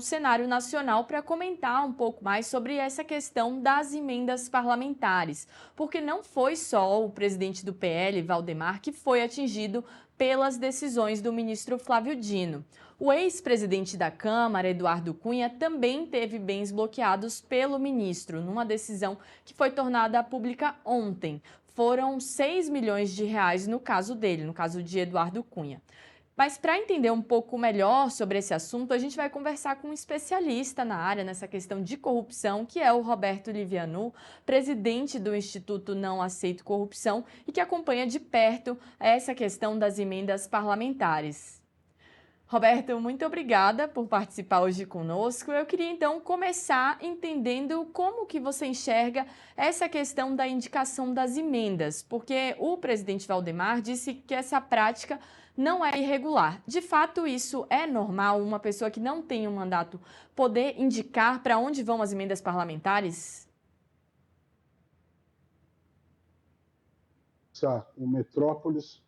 cenário nacional para comentar um pouco mais sobre essa questão das emendas parlamentares, porque não foi só o presidente do PL, Valdemar, que foi atingido pelas decisões do ministro Flávio Dino. O ex-presidente da Câmara, Eduardo Cunha, também teve bens bloqueados pelo ministro, numa decisão que foi tornada pública ontem. Foram 6 milhões de reais no caso dele, no caso de Eduardo Cunha. Mas para entender um pouco melhor sobre esse assunto, a gente vai conversar com um especialista na área, nessa questão de corrupção, que é o Roberto Livianu, presidente do Instituto Não Aceito Corrupção e que acompanha de perto essa questão das emendas parlamentares. Roberto, muito obrigada por participar hoje conosco. Eu queria então começar entendendo como que você enxerga essa questão da indicação das emendas, porque o presidente Valdemar disse que essa prática não é irregular. De fato, isso é normal, uma pessoa que não tem um mandato poder indicar para onde vão as emendas parlamentares? O Metrópolis,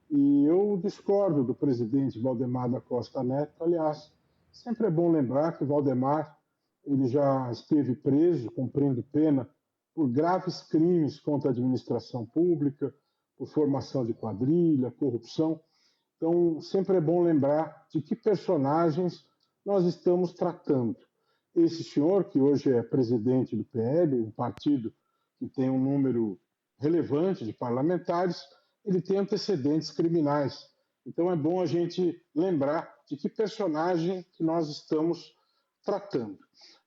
e eu discordo do presidente Valdemar da Costa Neto. Aliás, sempre é bom lembrar que o Valdemar ele já esteve preso, cumprindo pena, por graves crimes contra a administração pública, por formação de quadrilha, corrupção. Então, sempre é bom lembrar de que personagens nós estamos tratando. Esse senhor, que hoje é presidente do PL, um partido que tem um número relevante de parlamentares, ele tem antecedentes criminais. Então, é bom a gente lembrar de que personagem que nós estamos tratando.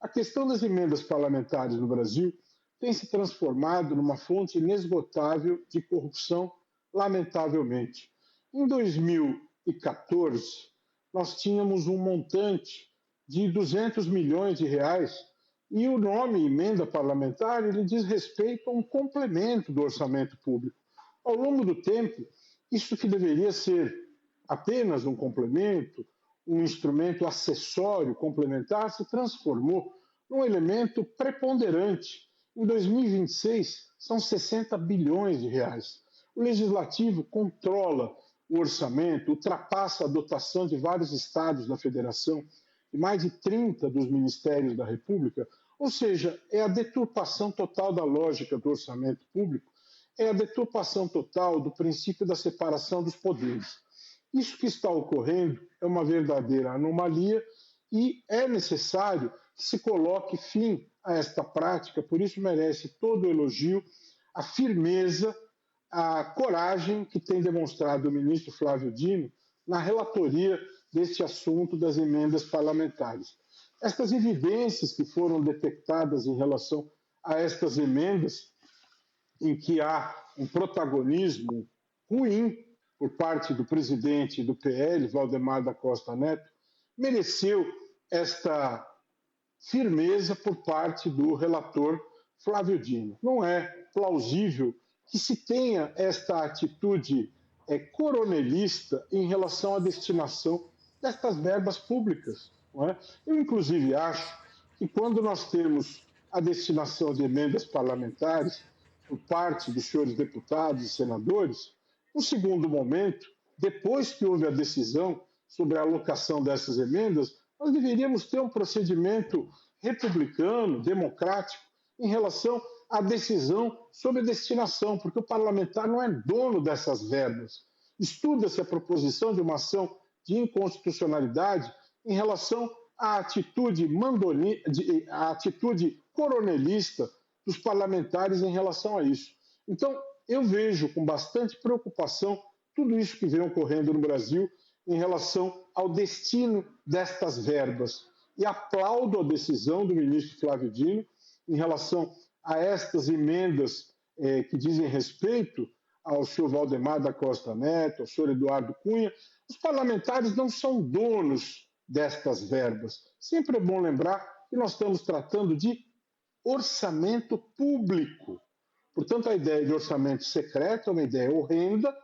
A questão das emendas parlamentares no Brasil tem se transformado numa fonte inesgotável de corrupção, lamentavelmente. Em 2014, nós tínhamos um montante de 200 milhões de reais e o nome emenda parlamentar ele diz respeito a um complemento do orçamento público. Ao longo do tempo, isso que deveria ser apenas um complemento, um instrumento acessório complementar, se transformou num elemento preponderante. Em 2026, são 60 bilhões de reais. O Legislativo controla o orçamento, ultrapassa a dotação de vários estados da federação e mais de 30 dos ministérios da República, ou seja, é a deturpação total da lógica do orçamento público, é a deturpação total do princípio da separação dos poderes. Isso que está ocorrendo é uma verdadeira anomalia e é necessário que se coloque fim a esta prática, por isso merece todo o elogio, a firmeza, a coragem que tem demonstrado o ministro Flávio Dino na relatoria deste assunto das emendas parlamentares. Estas evidências que foram detectadas em relação a estas emendas, em que há um protagonismo ruim por parte do presidente do PL, Valdemar da Costa Neto, mereceu esta firmeza por parte do relator Flávio Dino. Não é plausível que se tenha esta atitude coronelista em relação à destinação destas verbas públicas. Não é? Eu, inclusive, acho que quando nós temos a destinação de emendas parlamentares por parte dos senhores deputados e senadores, no segundo momento, depois que houve a decisão sobre a alocação dessas emendas, nós deveríamos ter um procedimento republicano, democrático, em relação à decisão sobre a destinação, porque o parlamentar não é dono dessas verbas. Estuda-se a proposição de uma ação de inconstitucionalidade em relação à atitude coronelista dos parlamentares em relação a isso. Então, eu vejo com bastante preocupação tudo isso que vem ocorrendo no Brasil em relação ao destino destas verbas. E aplaudo a decisão do ministro Flávio Dino em relação a estas emendas que dizem respeito ao senhor Valdemar da Costa Neto, ao senhor Eduardo Cunha. Os parlamentares não são donos destas verbas. Sempre é bom lembrar que nós estamos tratando de orçamento público. Portanto, a ideia de orçamento secreto é uma ideia horrenda,